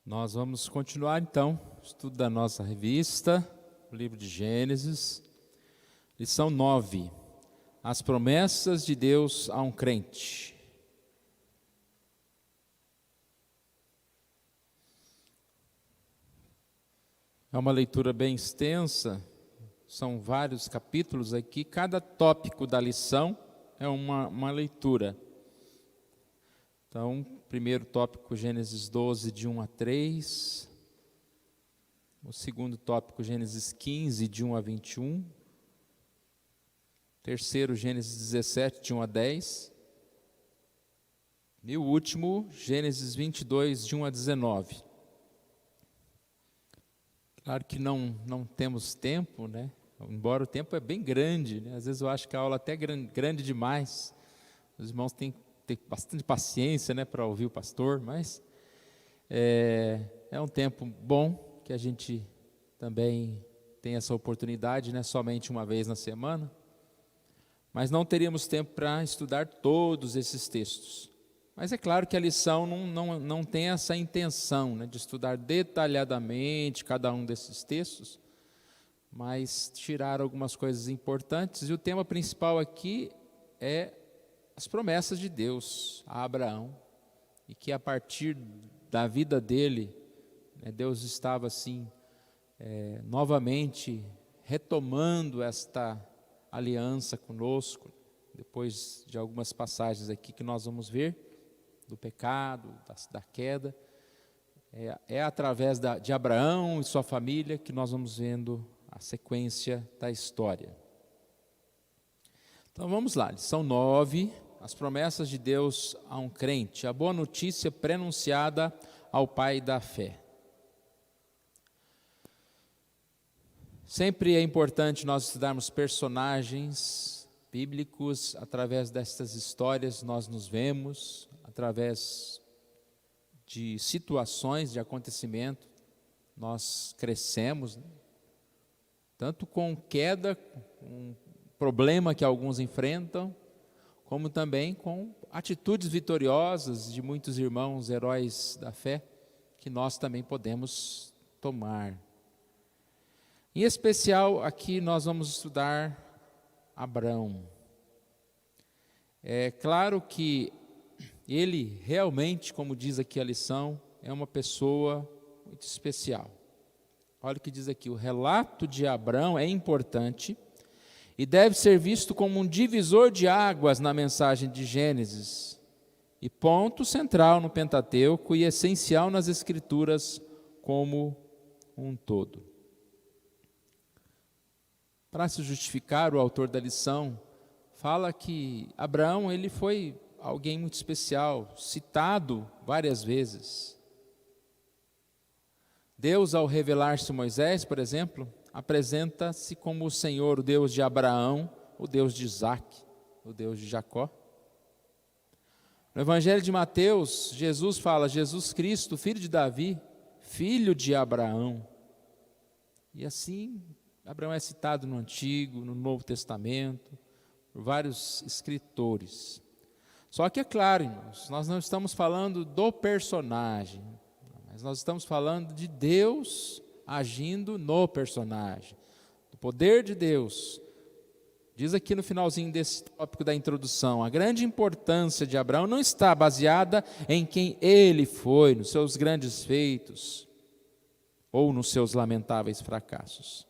Nós vamos continuar então o estudo da nossa revista, o livro de Gênesis, lição 9, as promessas de Deus a um crente. É uma leitura bem extensa, são vários capítulos aqui, cada tópico da lição é uma leitura. Então, primeiro tópico, Gênesis 12, de 1 a 3. O segundo tópico, Gênesis 15, de 1 a 21. Terceiro, Gênesis 17, de 1 a 10. E o último, Gênesis 22, de 1 a 19. Claro que não temos tempo, né? Embora o tempo é bem grande, né? Às vezes eu acho que a aula até é grande demais. Os irmãos têm ter bastante paciência, né, para ouvir o pastor, mas é um tempo bom que a gente também tem essa oportunidade, né, somente uma vez na semana, mas não teríamos tempo para estudar todos esses textos. Mas é claro que a lição não tem essa intenção, né, de estudar detalhadamente cada um desses textos, mas tirar algumas coisas importantes, e o tema principal aqui é as promessas de Deus a Abraão, e que a partir da vida dele, né, Deus estava assim, novamente retomando esta aliança conosco, depois de algumas passagens aqui que nós vamos ver, do pecado, da queda, através de Abraão e sua família que nós vamos vendo a sequência da história. Então vamos lá, lição 9, as promessas de Deus a um crente, a boa notícia prenunciada ao pai da fé. Sempre é importante nós estudarmos personagens bíblicos, através destas histórias nós nos vemos, através de situações, de acontecimento, nós crescemos, né? Tanto com queda, com problema que alguns enfrentam, como também com atitudes vitoriosas de muitos irmãos heróis da fé, que nós também podemos tomar. Em especial, aqui nós vamos estudar Abraão. É claro que ele realmente, como diz aqui a lição, é uma pessoa muito especial. Olha o que diz aqui, o relato de Abraão é importante, e deve ser visto como um divisor de águas na mensagem de Gênesis, e ponto central no Pentateuco e essencial nas Escrituras como um todo. Para se justificar, o autor da lição fala que Abraão ele foi alguém muito especial, citado várias vezes. Deus, ao revelar-se a Moisés, por exemplo, apresenta-se como o Senhor, o Deus de Abraão, o Deus de Isaac, o Deus de Jacó. No Evangelho de Mateus, Jesus fala, Jesus Cristo, filho de Davi, filho de Abraão. E assim, Abraão é citado no Antigo, no Novo Testamento, por vários escritores. Só que é claro, irmãos, nós não estamos falando do personagem, mas nós estamos falando de Deus agindo no personagem, do poder de Deus. Diz aqui no finalzinho desse tópico da introdução, a grande importância de Abraão não está baseada em quem ele foi, nos seus grandes feitos, ou nos seus lamentáveis fracassos.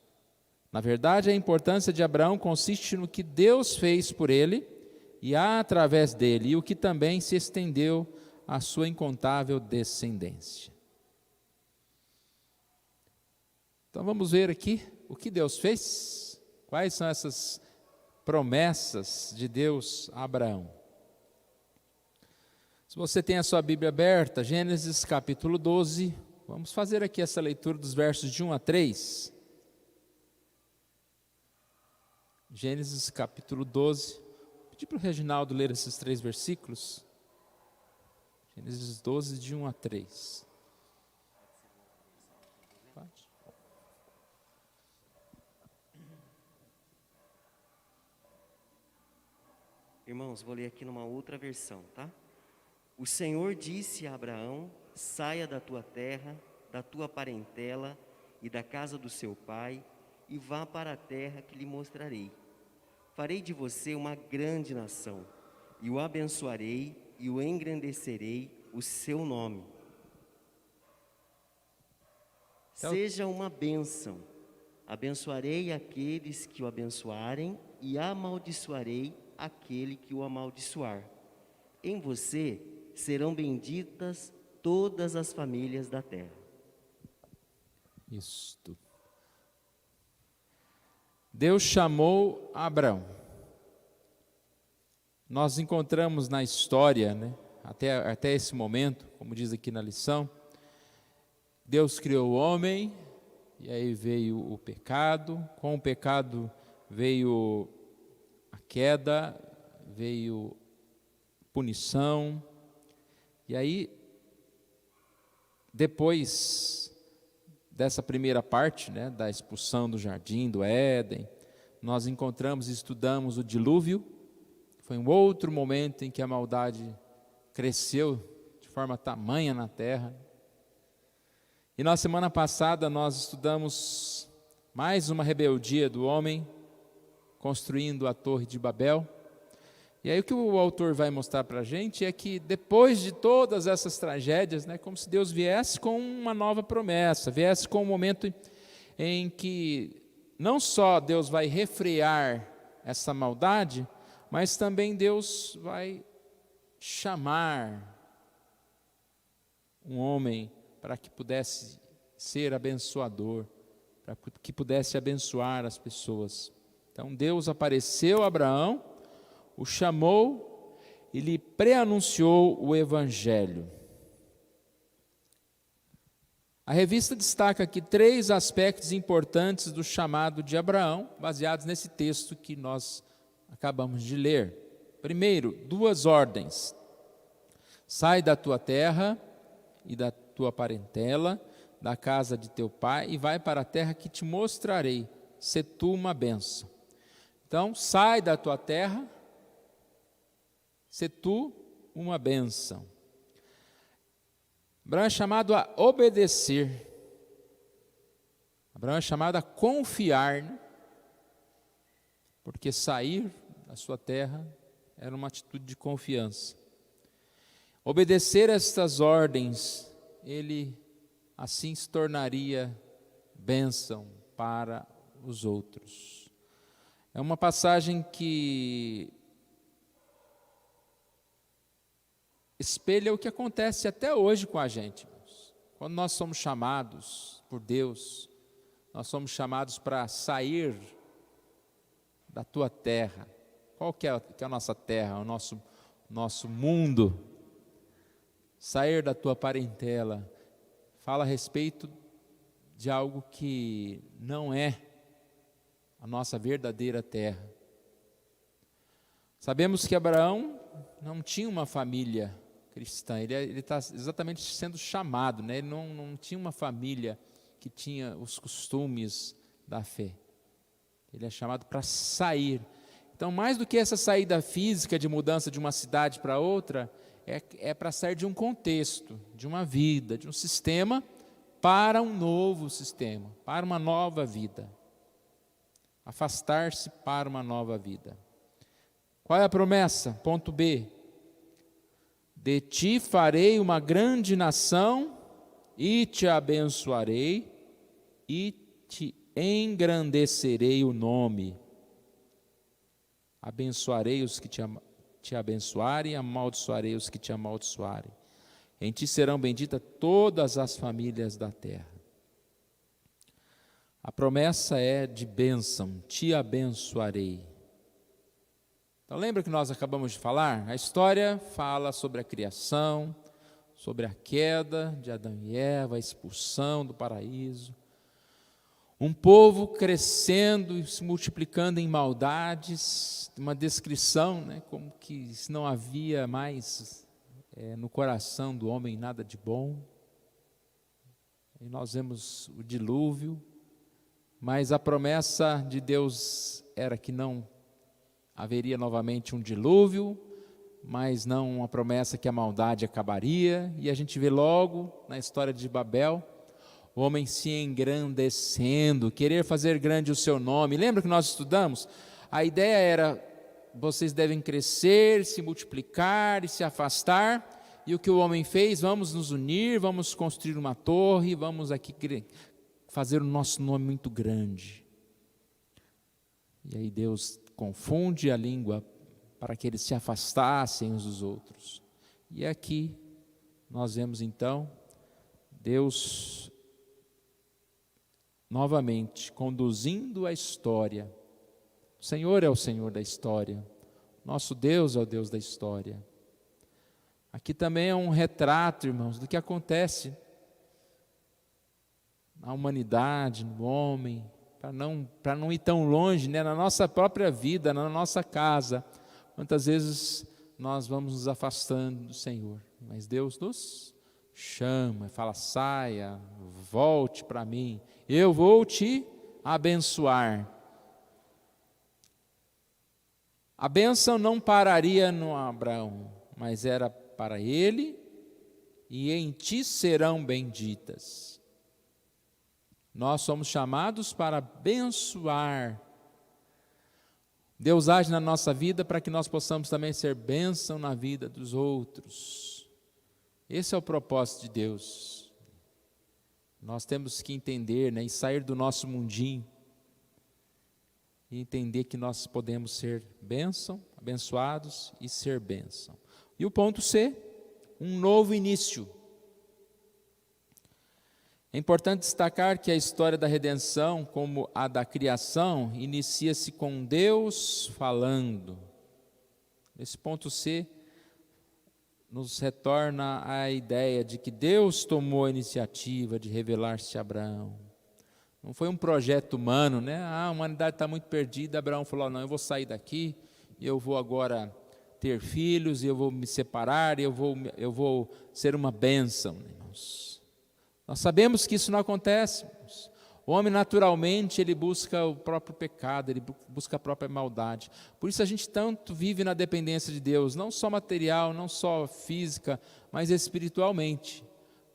Na verdade, a importância de Abraão consiste no que Deus fez por ele, e através dele, e o que também se estendeu à sua incontável descendência. Então vamos ver aqui o que Deus fez, quais são essas promessas de Deus a Abraão. Se você tem a sua Bíblia aberta, Gênesis capítulo 12, vamos fazer aqui essa leitura dos versos de 1 a 3. Gênesis capítulo 12, vou pedir para o Reginaldo ler esses 3 versículos. Gênesis 12, de 1 a 3. Pode. Irmãos, vou ler aqui numa outra versão, tá? O Senhor disse a Abraão: saia da tua terra, da tua parentela e da casa do seu pai, e vá para a terra que lhe mostrarei. Farei de você uma grande nação, e o abençoarei e o engrandecerei o seu nome. Seja uma bênção. Abençoarei aqueles que o abençoarem e amaldiçoarei aquele que o amaldiçoar. Em você serão benditas todas as famílias da terra. Isto. Deus chamou Abraão. Nós encontramos na história, né, até esse momento, como diz aqui na lição, Deus criou o homem, e aí veio o pecado, com o pecado veio a queda, veio punição, e aí, depois dessa primeira parte, né, da expulsão do jardim, do Éden, nós encontramos e estudamos o dilúvio. Foi um outro momento em que a maldade cresceu de forma tamanha na terra. E na semana passada nós estudamos mais uma rebeldia do homem, construindo a Torre de Babel. E aí o que o autor vai mostrar para a gente é que depois de todas essas tragédias, né, como se Deus viesse com uma nova promessa, viesse com um momento em que não só Deus vai refrear essa maldade, mas também Deus vai chamar um homem para que pudesse ser abençoador, para que pudesse abençoar as pessoas. Então Deus apareceu a Abraão, o chamou e lhe preanunciou o Evangelho. A revista destaca aqui 3 aspectos importantes do chamado de Abraão, baseados nesse texto que nós acabamos de ler. Primeiro, 2 ordens: sai da tua terra e da tua parentela, da casa de teu pai, e vai para a terra que te mostrarei, se tu uma bênção. Então, sai da tua terra, se tu uma bênção. Abraão é chamado a obedecer. Abraão é chamado a confiar, né? Porque sair da sua terra era uma atitude de confiança. Obedecer estas ordens, ele assim se tornaria bênção para os outros. É uma passagem que espelha o que acontece até hoje com a gente. Quando nós somos chamados por Deus, nós somos chamados para sair da tua terra. Qual que é a nossa terra, o nosso mundo? Sair da tua parentela fala a respeito de algo que não é a nossa verdadeira terra. Sabemos que Abraão não tinha uma família cristã, ele está exatamente sendo chamado, né? Ele não tinha uma família que tinha os costumes da fé. Ele é chamado para sair. Então, mais do que essa saída física de mudança de uma cidade para outra, é para sair de um contexto, de uma vida, de um sistema, para um novo sistema, para uma nova vida. Afastar-se para uma nova vida. Qual é a promessa? Ponto B. De ti farei uma grande nação, e te abençoarei, e te engrandecerei o nome. Abençoarei os que te abençoarem, amaldiçoarei os que te amaldiçoarem. Em ti serão benditas todas as famílias da terra. A promessa é de bênção, te abençoarei. Então lembra que nós acabamos de falar? A história fala sobre a criação, sobre a queda de Adão e Eva, a expulsão do paraíso. Um povo crescendo e se multiplicando em maldades, uma descrição, né, como que não havia mais no coração do homem nada de bom. E nós vemos o dilúvio, mas a promessa de Deus era que não haveria novamente um dilúvio, mas não uma promessa que a maldade acabaria. E a gente vê logo na história de Babel, o homem se engrandecendo, querer fazer grande o seu nome. Lembra que nós estudamos? A ideia era, vocês devem crescer, se multiplicar e se afastar. E o que o homem fez? Vamos nos unir, vamos construir uma torre, vamos aqui fazer o nosso nome muito grande. E aí Deus confunde a língua para que eles se afastassem uns dos outros. E aqui nós vemos então Deus novamente conduzindo a história. O Senhor é o Senhor da história, nosso Deus é o Deus da história. Aqui também é um retrato, irmãos, do que acontece na humanidade, no homem, para não ir tão longe, né, na nossa própria vida, na nossa casa. Quantas vezes nós vamos nos afastando do Senhor, mas Deus nos chama, fala: saia, volte para mim, eu vou te abençoar. A bênção não pararia no Abraão, mas era para ele, e em ti serão benditas. Nós somos chamados para abençoar. Deus age na nossa vida para que nós possamos também ser bênção na vida dos outros. Esse é o propósito de Deus. Nós temos que entender, né, e sair do nosso mundinho, e entender que nós podemos ser bênção, abençoados e ser bênção. E o ponto C, um novo início. É importante destacar que a história da redenção, como a da criação, inicia-se com Deus falando. Esse ponto C nos retorna à ideia de que Deus tomou a iniciativa de revelar-se a Abraão. Não foi um projeto humano, né? A humanidade está muito perdida. Abraão falou: não, eu vou sair daqui, eu vou agora ter filhos, eu vou me separar, eu vou ser uma bênção, irmãos. Nós sabemos que isso não acontece. O homem naturalmente ele busca o próprio pecado, ele busca a própria maldade. Por isso a gente tanto vive na dependência de Deus, não só material, não só física, mas espiritualmente,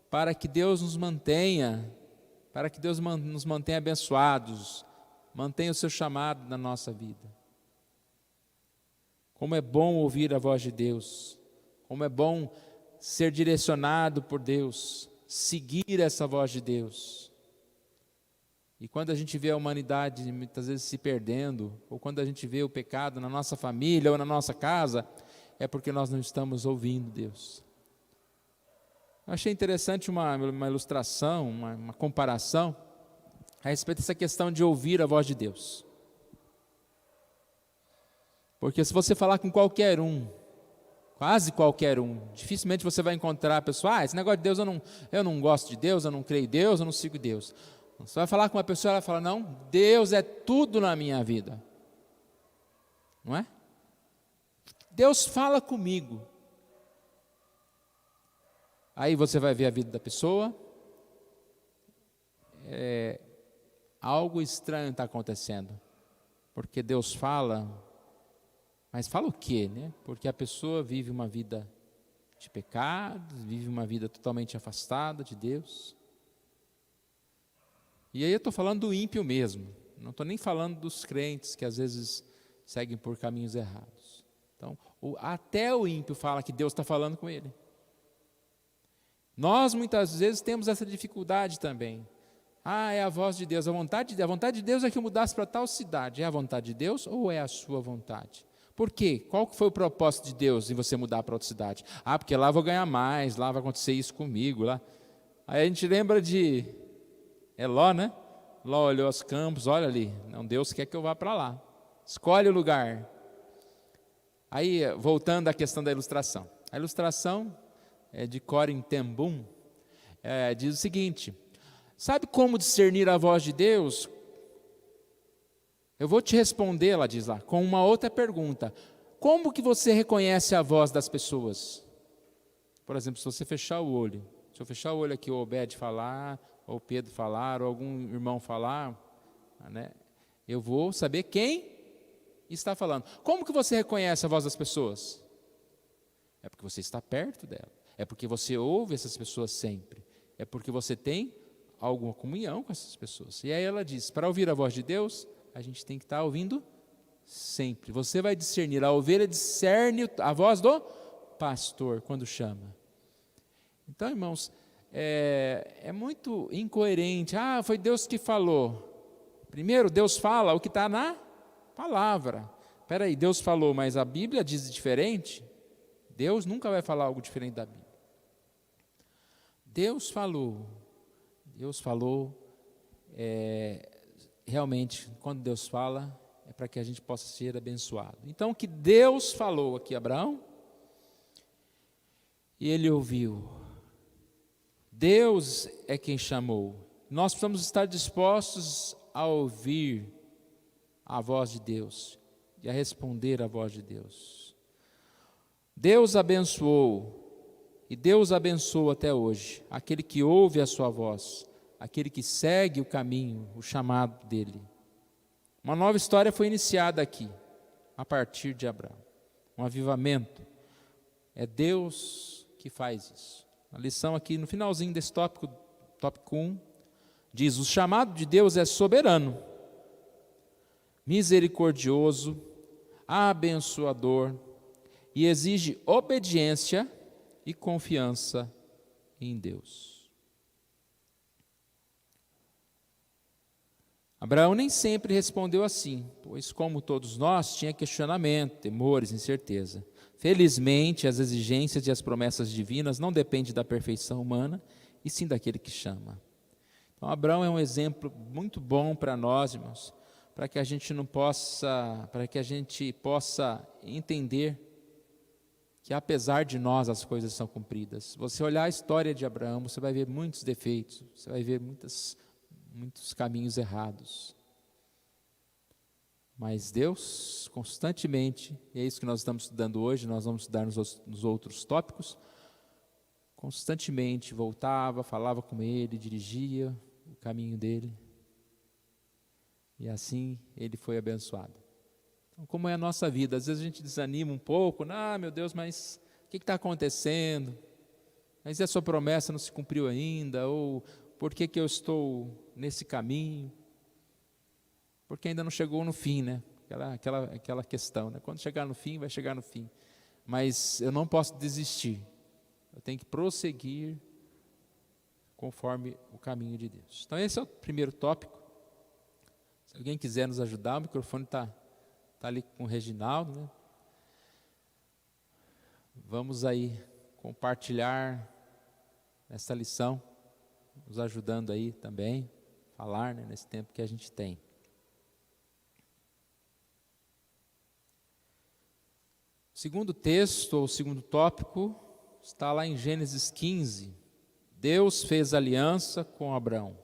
para que Deus nos mantenha, nos mantenha abençoados, mantenha o seu chamado na nossa vida. Como é bom ouvir a voz de Deus, como é bom ser direcionado por Deus, seguir essa voz de Deus. E quando a gente vê a humanidade muitas vezes se perdendo, ou quando a gente vê o pecado na nossa família ou na nossa casa, é porque nós não estamos ouvindo Deus. Eu achei interessante uma ilustração, uma comparação a respeito dessa questão de ouvir a voz de Deus. Porque se você falar com qualquer um, quase qualquer um, dificilmente você vai encontrar a pessoa: esse negócio de Deus, eu não gosto de Deus, eu não creio em Deus, eu não sigo Deus. Você vai falar com uma pessoa, ela fala: não, Deus é tudo na minha vida. Não é? Deus fala comigo. Aí você vai ver a vida da pessoa, algo estranho está acontecendo, porque Deus fala, mas fala o quê, né? Porque a pessoa vive uma vida de pecados, vive uma vida totalmente afastada de Deus. E aí eu estou falando do ímpio mesmo, não estou nem falando dos crentes que às vezes seguem por caminhos errados. Então, até o ímpio fala que Deus está falando com ele. Nós muitas vezes temos essa dificuldade também. É a voz de Deus, a vontade de Deus é que eu mudasse para tal cidade. É a vontade de Deus ou é a sua vontade? Por quê? Qual que foi o propósito de Deus em você mudar para outra cidade? Porque lá eu vou ganhar mais, lá vai acontecer isso comigo. Lá. Aí a gente lembra de Ló, né? Ló olhou os campos, olha ali, não, Deus quer que eu vá para lá. Escolhe o lugar. Aí, voltando à questão da ilustração. A ilustração de Corrie ten Boom, diz o seguinte: sabe como discernir a voz de Deus? Eu vou te responder, ela diz lá, com uma outra pergunta: como que você reconhece a voz das pessoas? Por exemplo, se você fechar o olho, se eu fechar o olho aqui, o Obed falar, ou o Pedro falar, ou algum irmão falar, né, eu vou saber quem está falando. Como que você reconhece a voz das pessoas? É porque você está perto dela. É porque você ouve essas pessoas sempre. É porque você tem alguma comunhão com essas pessoas. E aí ela diz, para ouvir a voz de Deus, a gente tem que estar ouvindo sempre. Você vai discernir, a ovelha discerne a voz do pastor quando chama. Então, irmãos, é muito incoerente. Foi Deus que falou. Primeiro, Deus fala o que está na palavra. Espera aí, Deus falou, mas a Bíblia diz diferente? Deus nunca vai falar algo diferente da Bíblia. Deus falou, realmente, quando Deus fala, é para que a gente possa ser abençoado. Então, o que Deus falou aqui a Abraão, e ele ouviu. Deus é quem chamou. Nós precisamos estar dispostos a ouvir a voz de Deus e a responder à voz de Deus. Deus abençoou, e Deus abençoa até hoje, aquele que ouve a sua voz, aquele que segue o caminho, o chamado dele. Uma nova história foi iniciada aqui, a partir de Abraão. Um avivamento. É Deus que faz isso. A lição aqui, no finalzinho desse tópico 1, diz: o chamado de Deus é soberano, misericordioso, abençoador e exige obediência e confiança em Deus. Abraão nem sempre respondeu assim, pois, como todos nós, tinha questionamento, temores, incerteza. Felizmente, as exigências e as promessas divinas não dependem da perfeição humana, e sim daquele que chama. Então, Abraão é um exemplo muito bom para nós, irmãos, para que a gente possa entender que apesar de nós as coisas são cumpridas. Se você olhar a história de Abraão, você vai ver muitos defeitos, você vai ver muitos caminhos errados. Mas Deus, constantemente, e é isso que nós estamos estudando hoje, nós vamos estudar nos outros tópicos, constantemente voltava, falava com ele, dirigia o caminho dele, e assim ele foi abençoado. Então, como é a nossa vida? Às vezes a gente desanima um pouco, meu Deus, mas o que está acontecendo? Mas a sua promessa não se cumpriu ainda? Ou por que eu estou nesse caminho? Porque ainda não chegou no fim, né? Aquela questão, né? Quando chegar no fim, vai chegar no fim. Mas eu não posso desistir. Eu tenho que prosseguir conforme o caminho de Deus. Então esse é o primeiro tópico. Se alguém quiser nos ajudar, o microfone está ali com o Reginaldo, né? Vamos aí compartilhar essa lição, nos ajudando aí também, falar, né, nesse tempo que a gente tem. O segundo texto, ou o segundo tópico, está lá em Gênesis 15. Deus fez aliança com Abraão.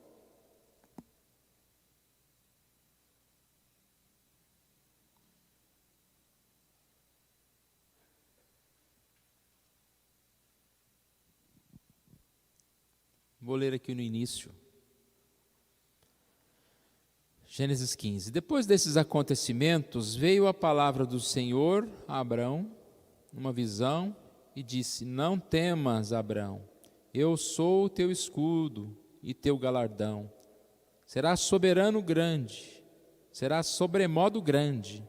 Vou ler aqui no início. Gênesis 15. Depois desses acontecimentos, veio a palavra do Senhor a Abraão, numa visão, e disse: não temas, Abraão, eu sou o teu escudo e teu galardão. Serás soberano grande, serás sobremodo grande.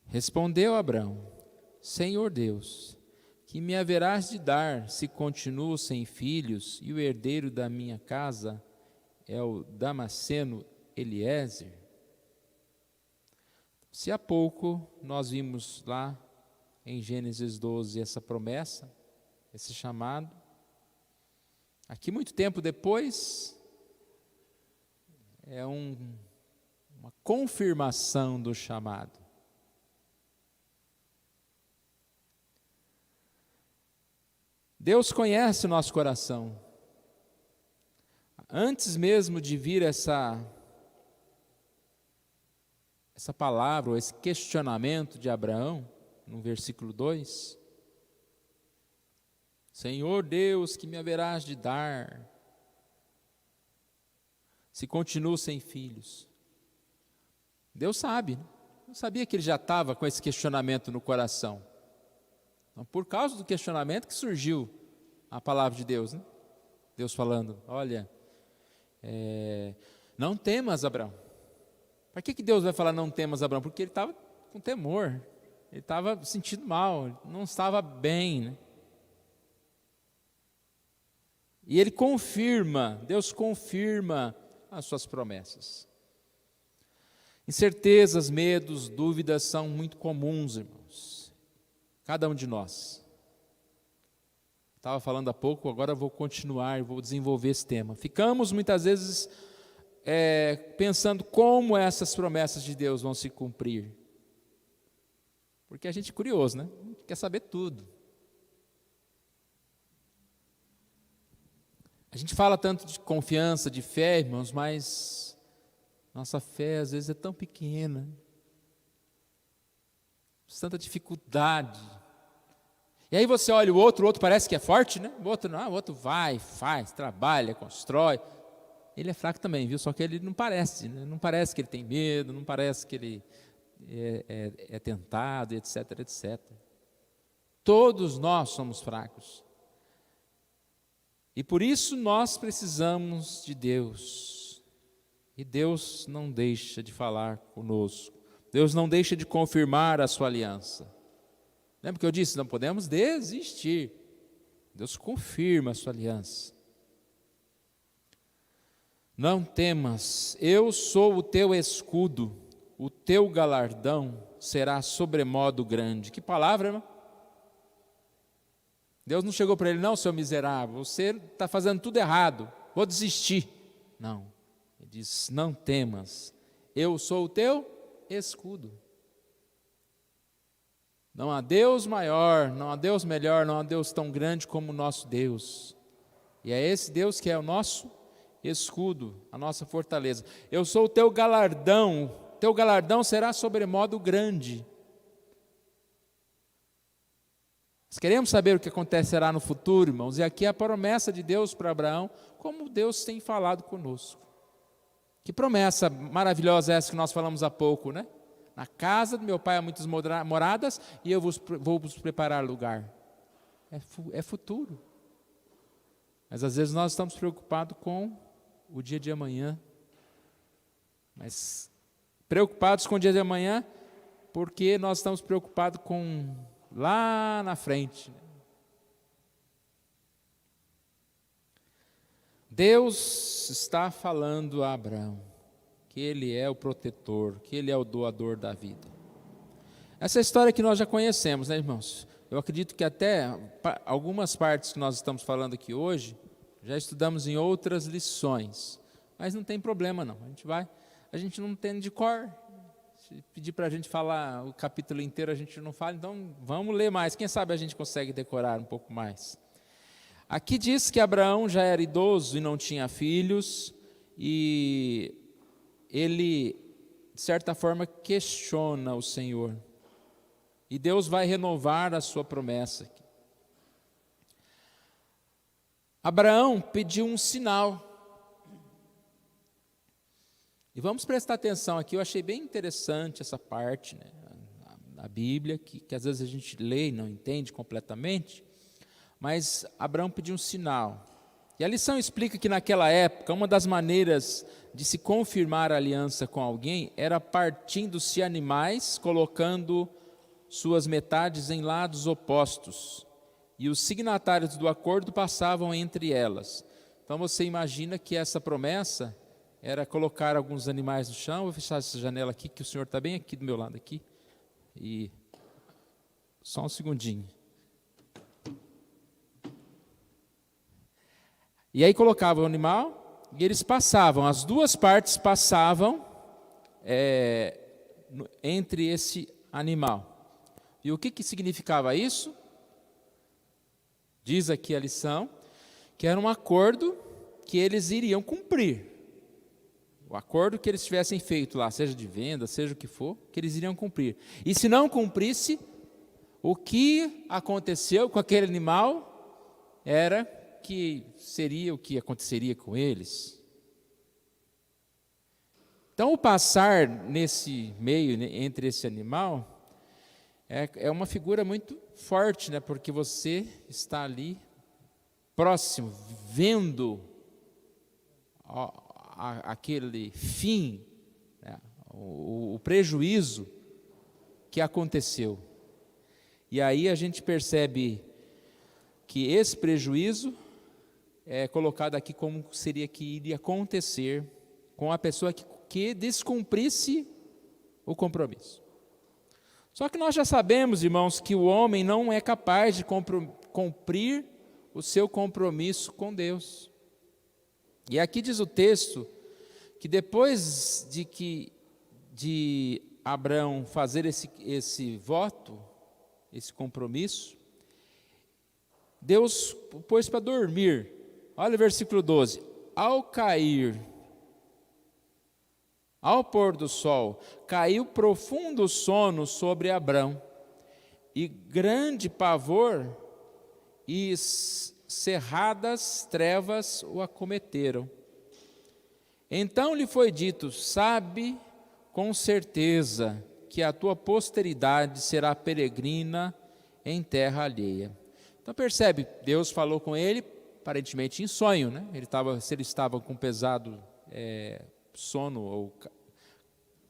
Respondeu Abraão: Senhor Deus, que me haverás de dar se continuo sem filhos e o herdeiro da minha casa é o Damasceno Eliezer? Se há pouco nós vimos lá em Gênesis 12 essa promessa, esse chamado, aqui muito tempo depois é uma confirmação do chamado. Deus conhece o nosso coração. Antes mesmo de vir essa palavra, ou esse questionamento de Abraão, no versículo 2, Senhor Deus, que me haverás de dar, se continuo sem filhos? Deus sabe, né? Eu sabia que ele já estava com esse questionamento no coração. Então, por causa do questionamento que surgiu a palavra de Deus, né? Deus falando, olha, não temas, Abraão. Para que Deus vai falar não temas, Abraão? Porque ele estava com temor, ele estava sentindo mal, não estava bem, né? E ele confirma, Deus confirma as suas promessas. Incertezas, medos, dúvidas são muito comuns, irmãos. Cada um de nós. Estava falando há pouco, agora vou continuar, vou desenvolver esse tema. Ficamos muitas vezes pensando como essas promessas de Deus vão se cumprir. Porque a gente é curioso, né? A gente quer saber tudo. A gente fala tanto de confiança, de fé, irmãos, mas nossa fé às vezes é tão pequena, tanta dificuldade. E aí você olha o outro parece que é forte, né? O outro não, o outro vai, faz, trabalha, constrói. Ele é fraco também, viu? Só que ele não parece, né? Não parece que ele tem medo, não parece que ele é tentado, etc, etc. Todos nós somos fracos. E por isso nós precisamos de Deus. E Deus não deixa de falar conosco. Deus não deixa de confirmar a sua aliança. Lembra que eu disse, não podemos desistir. Deus confirma a sua aliança. Não temas, eu sou o teu escudo, o teu galardão será sobremodo grande. Que palavra, irmão? Deus não chegou para ele, não, seu miserável, você está fazendo tudo errado, vou desistir. Não, ele diz, não temas, eu sou o teu escudo. Não há Deus maior, não há Deus melhor, não há Deus tão grande como o nosso Deus. E é esse Deus que é o nosso escudo, a nossa fortaleza. Eu sou o teu galardão será sobremodo grande. Nós queremos saber o que acontecerá no futuro, irmãos, e aqui a promessa de Deus para Abraão, como Deus tem falado conosco. Que promessa maravilhosa é essa que nós falamos há pouco, né? Na casa do meu pai há muitas moradas e eu vou vos preparar lugar. É futuro. Mas às vezes nós estamos preocupados com o dia de amanhã. Mas preocupados com o dia de amanhã porque nós estamos preocupados com lá na frente. Deus está falando a Abraão que ele é o protetor, que ele é o doador da vida. Essa história que nós já conhecemos, né, irmãos? Eu acredito que até algumas partes que nós estamos falando aqui hoje, já estudamos em outras lições, mas não tem problema não, a gente não tem de cor. Se pedir para a gente falar o capítulo inteiro, a gente não fala, então vamos ler mais, quem sabe a gente consegue decorar um pouco mais. Aqui diz que Abraão já era idoso e não tinha filhos, e ele, de certa forma, questiona o Senhor. E Deus vai renovar a sua promessa. Abraão pediu um sinal. E vamos prestar atenção aqui, eu achei bem interessante essa parte, né, na Bíblia, que às vezes a gente lê e não entende completamente, mas Abraão pediu um sinal. E a lição explica que naquela época, uma das maneiras de se confirmar a aliança com alguém era partindo-se animais, colocando suas metades em lados opostos, e os signatários do acordo passavam entre elas. Então você imagina que essa promessa era colocar alguns animais no chão. Vou fechar essa janela aqui, que o senhor está bem aqui do meu lado aqui, e só um segundinho. E aí colocava o animal, e eles passavam, as duas partes passavam entre esse animal. E o que significava isso? Diz aqui a lição, que era um acordo que eles iriam cumprir. O acordo que eles tivessem feito lá, seja de venda, seja o que for, que eles iriam cumprir. E se não cumprisse, o que aconteceu com aquele animal era que seria o que aconteceria com eles. Então, o passar nesse meio, entre esse animal, é uma figura muito forte, né? Porque você está ali, próximo, vendo aquele fim, né? O prejuízo que aconteceu. E aí a gente percebe que esse prejuízo é colocado aqui como seria que iria acontecer com a pessoa que descumprisse o compromisso. Só que nós já sabemos, irmãos, que o homem não é capaz de cumprir o seu compromisso com Deus. E aqui diz o texto que depois de Abraão fazer esse voto, esse compromisso, Deus o pôs para dormir. Olha o versículo 12. Ao cair, ao pôr do sol, caiu profundo sono sobre Abrão, e grande pavor e cerradas trevas o acometeram. Então lhe foi dito: sabe com certeza que a tua posteridade será peregrina em terra alheia. Então percebe, Deus falou com ele, aparentemente em sonho, né? Se ele estava com pesado sono ou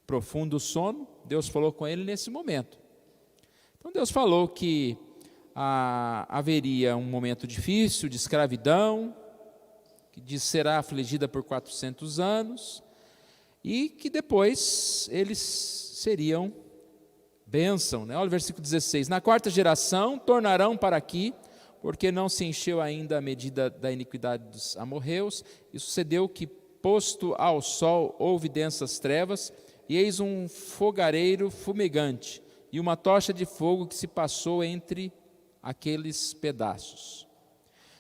profundo sono, Deus falou com ele nesse momento. Então Deus falou que haveria um momento difícil de escravidão, que será afligida por 400 anos, e que depois eles seriam bênção, né? Olha o versículo 16: na quarta geração tornarão para aqui, porque não se encheu ainda a medida da iniquidade dos amorreus, e sucedeu que, posto ao sol, houve densas trevas, e eis um fogareiro fumegante, e uma tocha de fogo que se passou entre aqueles pedaços.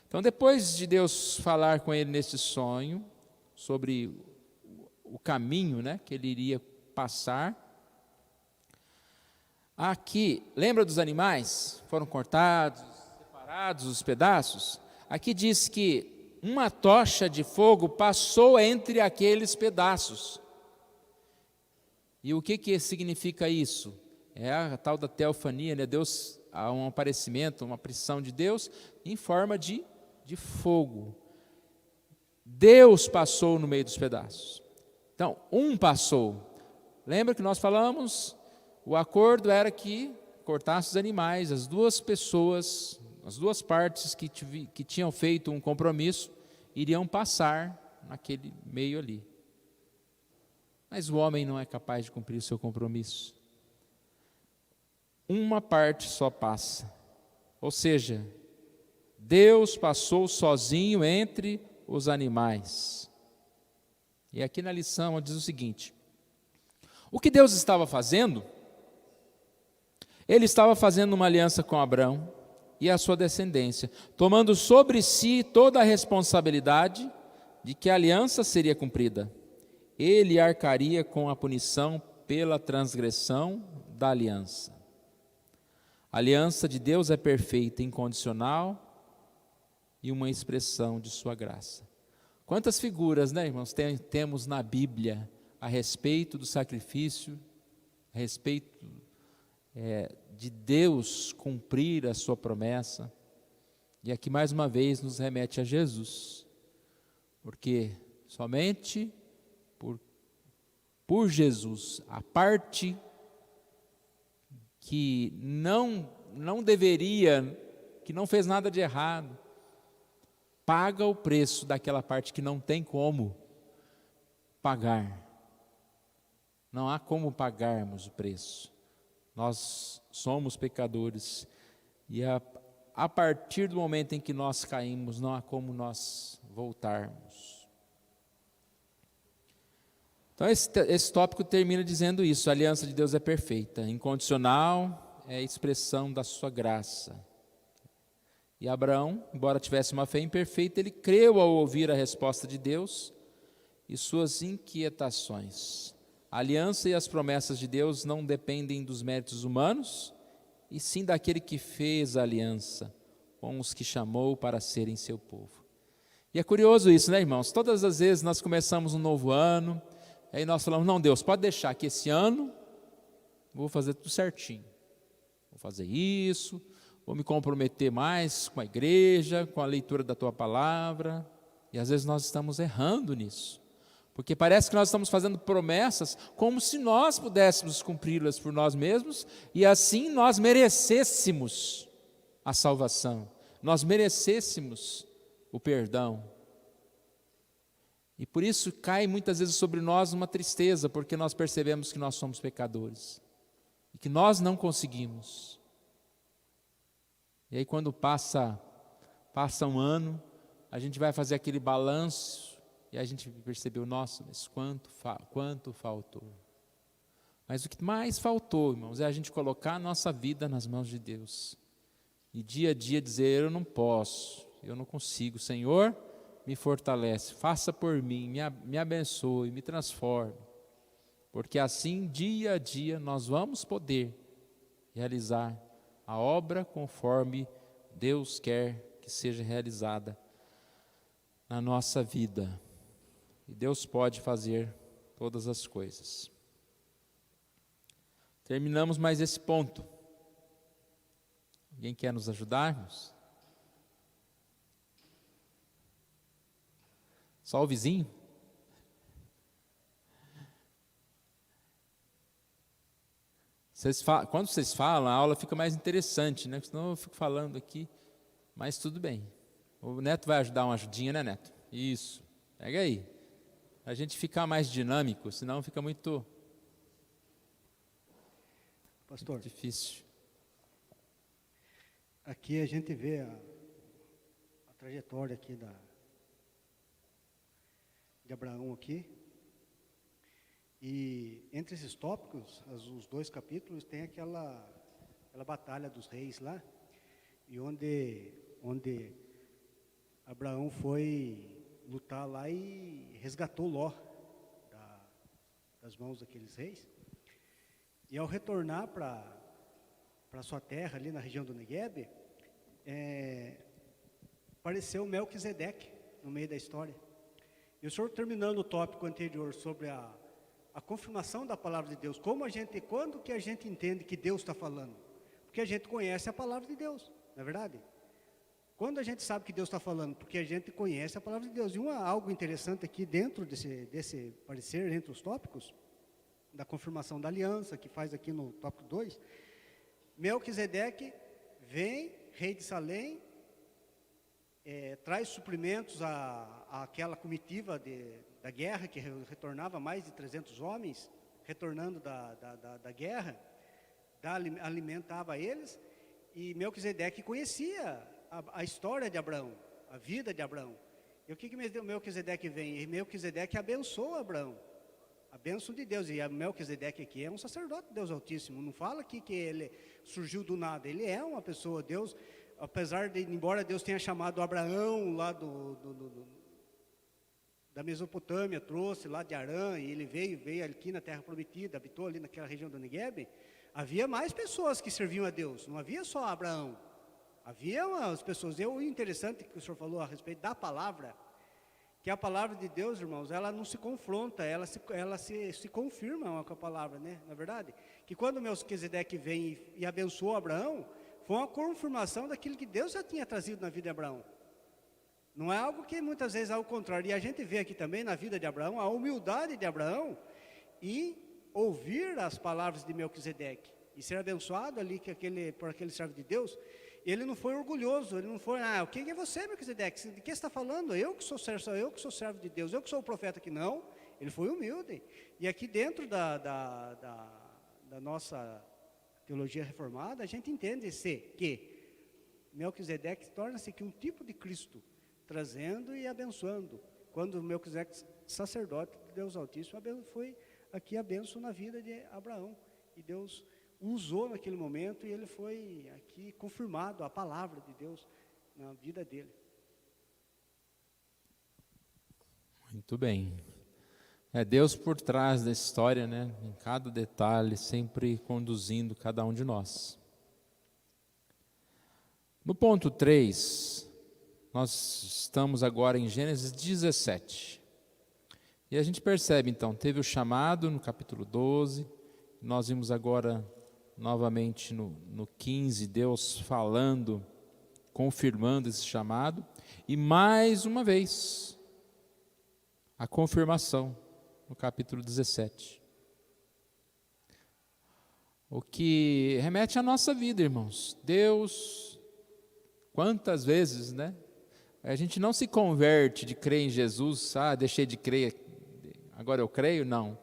Então, depois de Deus falar com ele nesse sonho, sobre o caminho, né, que ele iria passar, aqui, lembra dos animais? Foram cortados, separados os pedaços? Aqui diz que uma tocha de fogo passou entre aqueles pedaços. E o que significa isso? É a tal da teofania, né? Deus, há um aparecimento, uma aparição de Deus em forma de fogo. Deus passou no meio dos pedaços. Então, passou. Lembra que nós falamos? O acordo era que cortasse os animais, as duas pessoas, as duas partes que tinham feito um compromisso, iriam passar naquele meio ali. Mas o homem não é capaz de cumprir o seu compromisso. Uma parte só passa. Ou seja, Deus passou sozinho entre os animais. E aqui na lição diz o seguinte: o que Deus estava fazendo? Ele estava fazendo uma aliança com Abrão e a sua descendência, tomando sobre si toda a responsabilidade de que a aliança seria cumprida. Ele arcaria com a punição pela transgressão da aliança. A aliança de Deus é perfeita, incondicional e uma expressão de sua graça. Quantas figuras, né, irmãos, temos na Bíblia a respeito do sacrifício, a respeito de Deus cumprir a sua promessa. E aqui mais uma vez nos remete a Jesus, porque somente por Jesus, a parte que não deveria, que não fez nada de errado, paga o preço daquela parte que não tem como pagar. Não há como pagarmos o preço. Nós somos pecadores e a partir do momento em que nós caímos, não há como nós voltarmos. Então esse tópico termina dizendo isso: a aliança de Deus é perfeita, incondicional, é a expressão da sua graça. E Abraão, embora tivesse uma fé imperfeita, ele creu ao ouvir a resposta de Deus e suas inquietações. A aliança e as promessas de Deus não dependem dos méritos humanos, e sim daquele que fez a aliança, com os que chamou para serem seu povo. E é curioso isso, né, irmãos? Todas as vezes nós começamos um novo ano, aí nós falamos, não, Deus, pode deixar que esse ano eu vou fazer tudo certinho. Vou fazer isso, vou me comprometer mais com a igreja, com a leitura da tua palavra. E às vezes nós estamos errando nisso. Porque parece que nós estamos fazendo promessas como se nós pudéssemos cumpri-las por nós mesmos e assim nós merecêssemos a salvação, nós merecêssemos o perdão. E por isso cai muitas vezes sobre nós uma tristeza, porque nós percebemos que nós somos pecadores e que nós não conseguimos. E aí quando passa um ano, a gente vai fazer aquele balanço e a gente percebeu, nossa, mas quanto faltou. Mas o que mais faltou, irmãos, é a gente colocar a nossa vida nas mãos de Deus. E dia a dia dizer, eu não posso, eu não consigo, Senhor, me fortalece, faça por mim, me abençoe, me transforme. Porque assim, dia a dia, nós vamos poder realizar a obra conforme Deus quer que seja realizada na nossa vida. E Deus pode fazer todas as coisas. Terminamos mais esse ponto. Alguém quer nos ajudar, irmãos? Só o vizinho? Quando vocês falam, a aula fica mais interessante, né? Senão eu fico falando aqui, mas tudo bem. O Neto vai ajudar uma ajudinha, né, Neto? Isso, pega aí. A gente ficar mais dinâmico, senão fica muito Pastor, difícil. aqui a gente vê a trajetória aqui de Abraão aqui. E entre esses tópicos, os 2 capítulos, tem aquela batalha dos reis lá, e onde Abraão foi lutar lá e resgatou Ló das mãos daqueles reis. E ao retornar para sua terra, ali na região do Negueb, apareceu Melquisedeque no meio da história. E o senhor, terminando o tópico anterior sobre a confirmação da palavra de Deus, quando que a gente entende que Deus está falando? Porque a gente conhece a palavra de Deus, não é verdade? Quando a gente sabe que Deus está falando? Porque a gente conhece a palavra de Deus. E algo interessante aqui dentro desse parecer, entre os tópicos, da confirmação da aliança, que faz aqui no tópico 2, Melquisedeque vem, rei de Salém, traz suprimentos àquela comitiva da guerra, que retornava mais de 300 homens, retornando da guerra, alimentava eles, e Melquisedeque conhecia a história de Abraão, a vida de Abraão. E o que Melquisedeque vem? E Melquisedeque abençoa Abraão, a bênção de Deus. E Melquisedeque aqui é um sacerdote de Deus Altíssimo, não fala aqui que ele surgiu do nada, ele é uma pessoa, Deus, embora Deus tenha chamado Abraão lá da Mesopotâmia, trouxe lá de Harã, e ele veio aqui na Terra Prometida, habitou ali naquela região do Negueb, havia mais pessoas que serviam a Deus, não havia só Abraão, havia as pessoas. O interessante que o senhor falou a respeito da palavra, que a palavra de Deus, irmãos, ela não se confronta, ela se confirma com a palavra, né? Na verdade, que quando Melquisedeque vem e abençoou Abraão, foi uma confirmação daquilo que Deus já tinha trazido na vida de Abraão. Não é algo que muitas vezes é ao contrário. E a gente vê aqui também na vida de Abraão, a humildade de Abraão e ouvir as palavras de Melquisedeque e ser abençoado ali por aquele servo de Deus. Ele não foi orgulhoso, ele não foi, quem é você, Melquisedeque? De que você está falando? Eu que sou servo de Deus, eu que sou o profeta aqui. Não, ele foi humilde. E aqui dentro da nossa teologia reformada, a gente entende que Melquisedeque torna-se aqui um tipo de Cristo, trazendo e abençoando. Quando Melquisedeque, sacerdote de Deus Altíssimo, foi aqui a bênção na vida de Abraão. E Deus usou naquele momento e ele foi aqui confirmado a palavra de Deus na vida dele. Muito bem. É Deus por trás da história, né? Em cada detalhe, sempre conduzindo cada um de nós. No ponto 3, nós estamos agora em Gênesis 17. E a gente percebe então, teve o chamado no capítulo 12, nós vimos agora novamente no 15, Deus falando, confirmando esse chamado, e mais uma vez, a confirmação no capítulo 17. O que remete à nossa vida, irmãos. Deus, quantas vezes, né? A gente não se converte de crer em Jesus, deixei de crer, agora eu creio, não.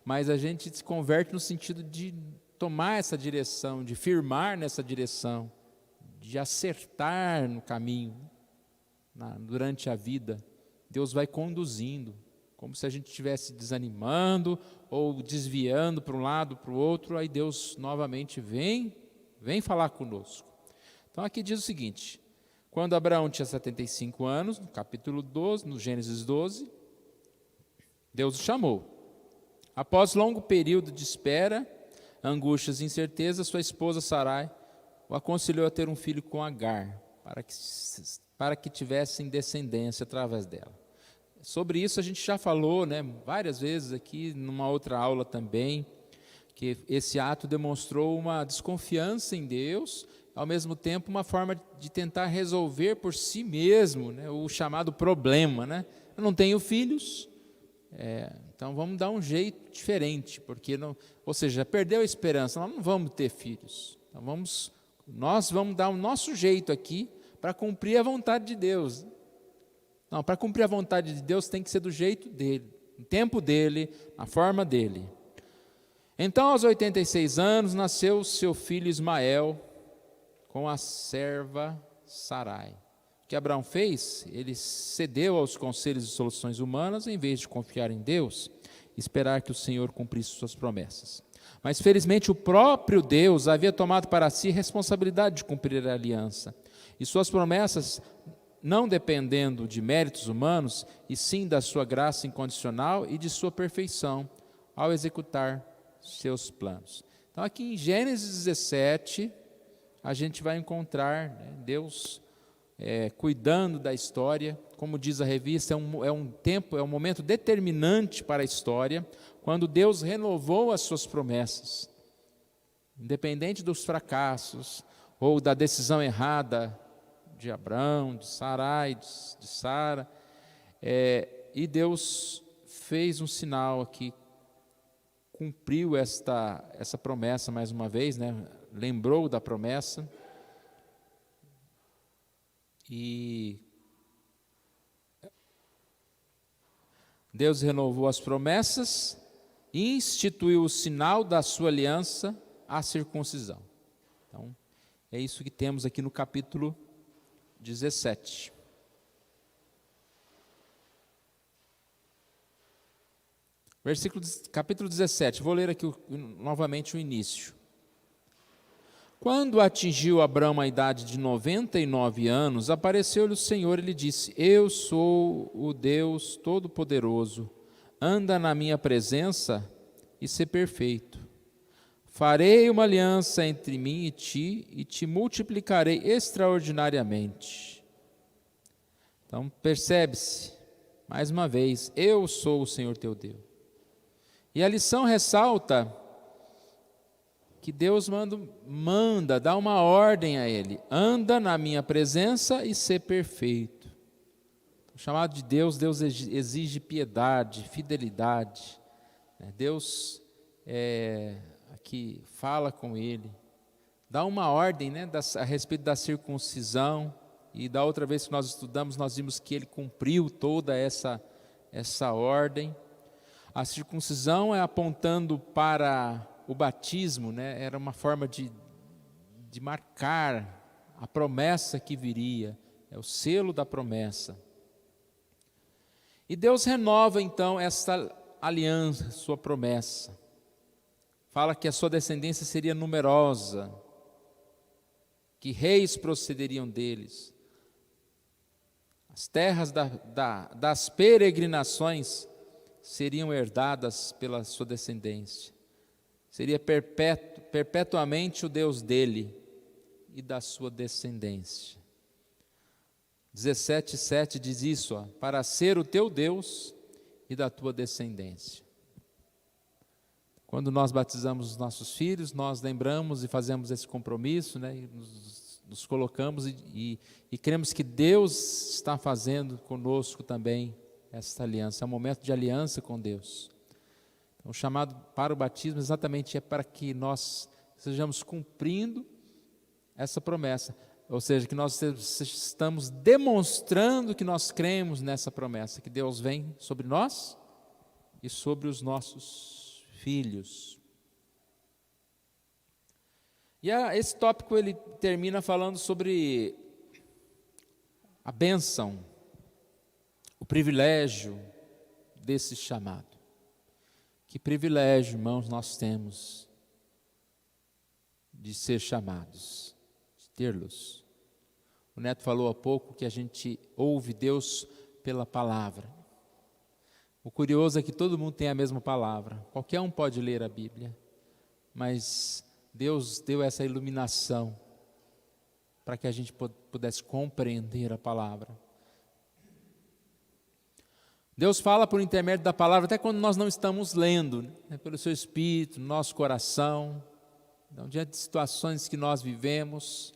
Mas a gente se converte no sentido de tomar essa direção, de firmar nessa direção, de acertar no caminho, durante a vida. Deus vai conduzindo, como se a gente estivesse desanimando ou desviando para um lado, para o outro, aí Deus novamente vem falar conosco. Então aqui diz o seguinte: quando Abraão tinha 75 anos, no capítulo 12, no Gênesis 12, Deus o chamou. Após longo período de espera, angústias e incertezas, sua esposa Sarai o aconselhou a ter um filho com Agar, para que tivessem descendência através dela. Sobre isso a gente já falou, né, várias vezes aqui, numa outra aula também, que esse ato demonstrou uma desconfiança em Deus, ao mesmo tempo uma forma de tentar resolver por si mesmo, né, o chamado problema. Né? Eu não tenho filhos, então vamos dar um jeito diferente, porque não, ou seja, perdeu a esperança, nós não vamos ter filhos. Então nós vamos dar o nosso jeito aqui para cumprir a vontade de Deus. Não, para cumprir a vontade de Deus tem que ser do jeito dele, no tempo dele, na forma dele. Então, aos 86 anos, nasceu seu filho Ismael com a serva Sarai. O que Abraão fez? Ele cedeu aos conselhos e soluções humanas, em vez de confiar em Deus e esperar que o Senhor cumprisse suas promessas. Mas, felizmente, o próprio Deus havia tomado para si a responsabilidade de cumprir a aliança. E suas promessas, não dependendo de méritos humanos, e sim da sua graça incondicional e de sua perfeição, ao executar seus planos. Então, aqui em Gênesis 17, a gente vai encontrar, né, Deus cuidando da história. Como diz a revista, é um momento determinante para a história, quando Deus renovou as suas promessas. Independente dos fracassos, ou da decisão errada de Abraão, de Sarai, de Sara, e Deus fez um sinal aqui, cumpriu essa promessa mais uma vez, né? Lembrou da promessa, e Deus renovou as promessas e instituiu o sinal da sua aliança, a circuncisão. Então, é isso que temos aqui no capítulo 17. Capítulo 17, vou ler aqui novamente o início. Quando atingiu Abraão a idade de 99 anos, apareceu-lhe o Senhor e lhe disse: Eu sou o Deus Todo-Poderoso, anda na minha presença e sê perfeito. Farei uma aliança entre mim e te multiplicarei extraordinariamente. Então, percebe-se, mais uma vez, eu sou o Senhor teu Deus. E a lição ressalta que Deus dá uma ordem a ele: anda na minha presença e sê perfeito. O chamado de Deus exige piedade, fidelidade. Deus aqui fala com ele, dá uma ordem, né, a respeito da circuncisão, e da outra vez que nós estudamos, nós vimos que ele cumpriu toda essa ordem. A circuncisão é apontando para o batismo, né? Era uma forma de marcar a promessa que viria, é o selo da promessa. E Deus renova então essa aliança, sua promessa. Fala que a sua descendência seria numerosa, que reis procederiam deles. As terras das peregrinações seriam herdadas pela sua descendência. Seria perpetuamente o Deus dele, e da sua descendência. 17:7 diz isso, para ser o teu Deus e da tua descendência. Quando nós batizamos os nossos filhos, nós lembramos e fazemos esse compromisso, né? E nos colocamos e cremos que Deus está fazendo conosco também essa aliança. É um momento de aliança com Deus. Então, o chamado para o batismo exatamente é para que nós estejamos cumprindo essa promessa. Ou seja, que nós estamos demonstrando que nós cremos nessa promessa, que Deus vem sobre nós e sobre os nossos filhos. E esse tópico ele termina falando sobre a bênção, o privilégio desse chamado. Que privilégio, irmãos, nós temos de ser chamados, de ter-los. O Neto falou há pouco que a gente ouve Deus pela palavra. O curioso é que todo mundo tem a mesma palavra. Qualquer um pode ler a Bíblia, mas Deus deu essa iluminação para que a gente pudesse compreender a palavra. Deus fala por intermédio da palavra até quando nós não estamos lendo, né? Pelo seu Espírito, no nosso coração. Então, diante de situações que nós vivemos,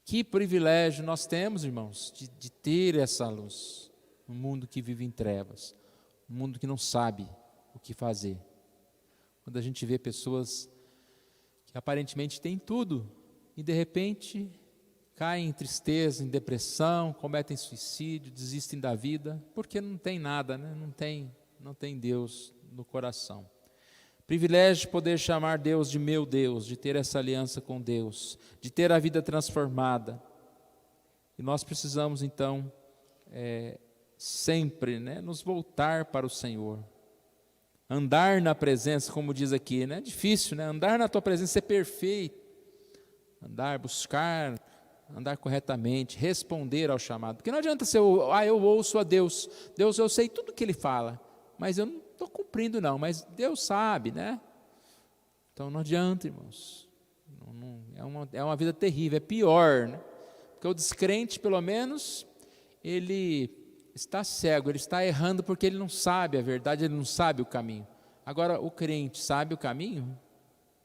que privilégio nós temos, irmãos, de ter essa luz, um mundo que vive em trevas, um mundo que não sabe o que fazer. Quando a gente vê pessoas que aparentemente têm tudo e de repente caem em tristeza, em depressão, cometem suicídio, desistem da vida, porque não tem nada, né? Não tem Deus no coração. Privilégio de poder chamar Deus de meu Deus, de ter essa aliança com Deus, de ter a vida transformada. E nós precisamos então sempre, né, nos voltar para o Senhor. Andar na presença, como diz aqui, né? É difícil, né? Andar na tua presença é perfeito. Buscar, andar corretamente, responder ao chamado. Porque não adianta ser, eu ouço a Deus. Deus, eu sei tudo que Ele fala, mas eu não estou cumprindo não, mas Deus sabe, né? Então não adianta, irmãos. É uma vida terrível, é pior, né? Porque o descrente, pelo menos, ele está cego, ele está errando porque ele não sabe a verdade, ele não sabe o caminho. Agora, o crente sabe o caminho,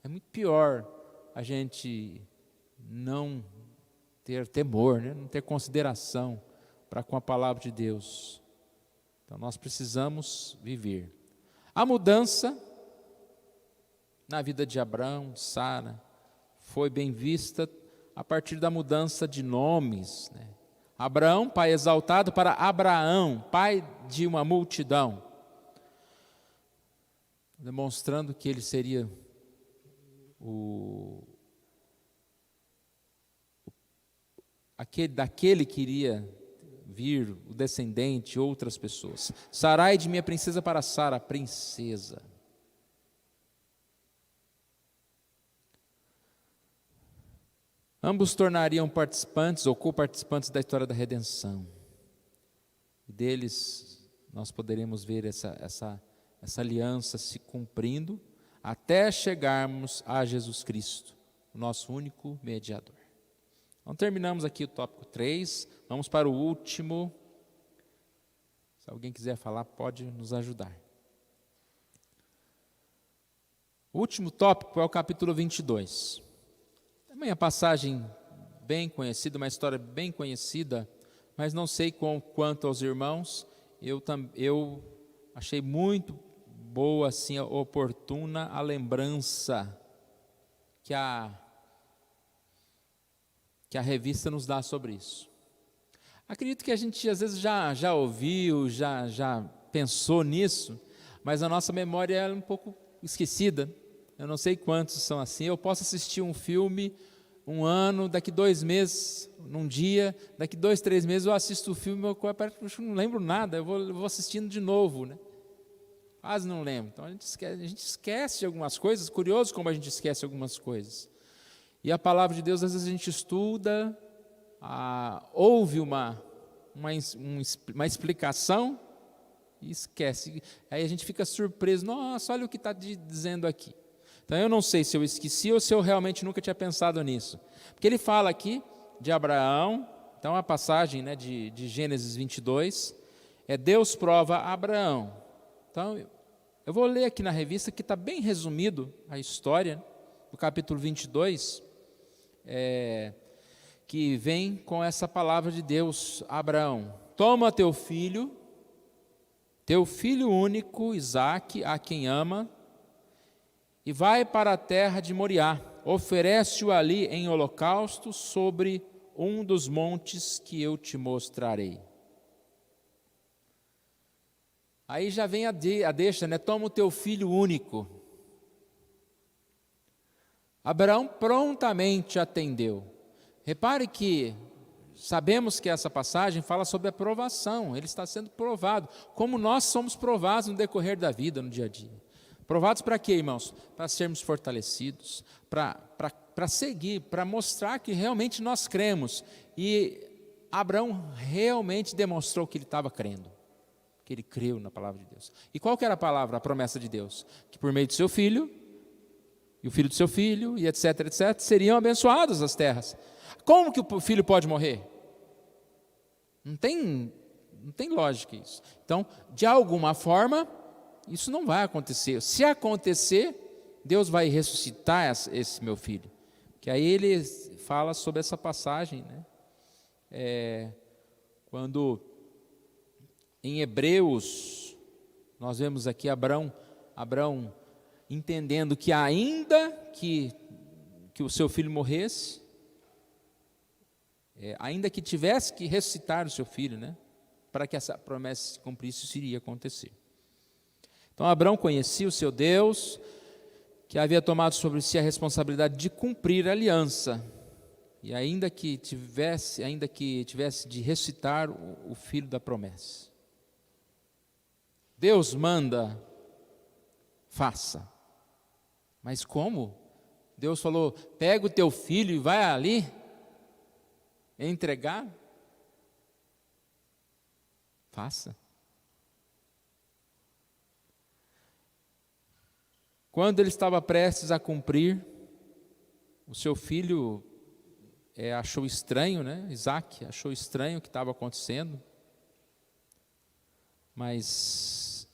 é muito pior a gente não ter temor, né? Não ter consideração para com a palavra de Deus. Então, nós precisamos viver. A mudança na vida de Abraão, de Sara, foi bem vista a partir da mudança de nomes, né? Abraão, pai exaltado, para Abraão, pai de uma multidão, demonstrando que ele seria daquele que iria vir, o descendente, outras pessoas. Sarai de minha princesa para Sara, princesa. Ambos tornariam participantes ou coparticipantes da história da redenção. E deles nós poderemos ver essa aliança se cumprindo até chegarmos a Jesus Cristo, o nosso único mediador. Então terminamos aqui o tópico 3, vamos para o último. Se alguém quiser falar, pode nos ajudar. O último tópico é o capítulo 22. Também a passagem bem conhecida, uma história bem conhecida, mas não sei quanto aos irmãos, eu achei muito boa, assim, oportuna a lembrança que a revista nos dá sobre isso. Acredito que a gente às vezes já ouviu, já pensou nisso, mas a nossa memória é um pouco esquecida. Eu não sei quantos são assim. Eu posso assistir um filme um ano, daqui 2 meses, num dia, daqui 2, 3 meses eu assisto o filme, eu não lembro nada, eu vou assistindo de novo, né? Quase não lembro. Então a gente esquece de algumas coisas, curioso como a gente esquece algumas coisas. E a palavra de Deus, às vezes a gente estuda, ouve uma explicação e esquece. Aí a gente fica surpreso, nossa, olha o que está dizendo aqui. Então eu não sei se eu esqueci ou se eu realmente nunca tinha pensado nisso. Porque ele fala aqui de Abraão, então a passagem, né, de Gênesis 22, Deus prova a Abraão. Então eu vou ler aqui na revista que está bem resumido a história, do capítulo 22, que vem com essa palavra de Deus a Abraão. Toma teu filho único, Isaque, a quem ama, e vai para a terra de Moriá, oferece-o ali em holocausto sobre um dos montes que eu te mostrarei. Aí já vem a deixa, né? Toma o teu filho único. Abraão prontamente atendeu. Repare que sabemos que essa passagem fala sobre a provação, ele está sendo provado, como nós somos provados no decorrer da vida, no dia a dia. Provados para quê, irmãos? Para sermos fortalecidos, para seguir, para mostrar que realmente nós cremos. E Abraão realmente demonstrou que ele estava crendo, que ele creu na palavra de Deus. E qual que era a palavra, a promessa de Deus? Que por meio do seu filho, e o filho do seu filho, e etc, etc, seriam abençoadas as terras. Como que o filho pode morrer? Não tem lógica isso. Então, de alguma forma, isso não vai acontecer. Se acontecer, Deus vai ressuscitar esse meu filho. Que aí ele fala sobre essa passagem, né? Quando em Hebreus, nós vemos aqui Abraão entendendo que ainda que o seu filho morresse, ainda que tivesse que ressuscitar o seu filho, né? Para que essa promessa se cumprisse, isso iria acontecer. Então Abraão conhecia o seu Deus, que havia tomado sobre si a responsabilidade de cumprir a aliança, e ainda que tivesse de ressuscitar o filho da promessa. Deus manda, faça. Mas como? Deus falou, pega o teu filho e vai ali entregar? Faça. Quando ele estava prestes a cumprir, o seu filho achou estranho, né? Isaque achou estranho o que estava acontecendo, mas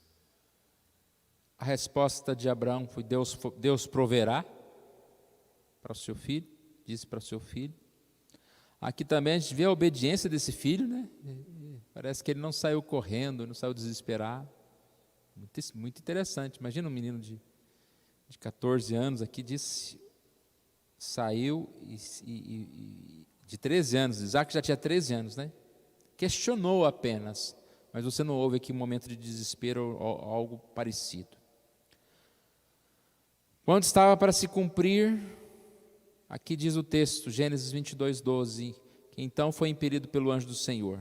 a resposta de Abraão foi: Deus proverá para o seu filho, disse para o seu filho. Aqui também a gente vê a obediência desse filho, né? Parece que ele não saiu correndo, não saiu desesperado. Muito interessante. Imagina um menino de 14 anos aqui, saiu de 13 anos, Isaac já tinha 13 anos, né? Questionou apenas, mas você não houve aqui um momento de desespero ou algo parecido. Quando estava para se cumprir, aqui diz o texto, Gênesis 22, 12, que então foi impelido pelo anjo do Senhor.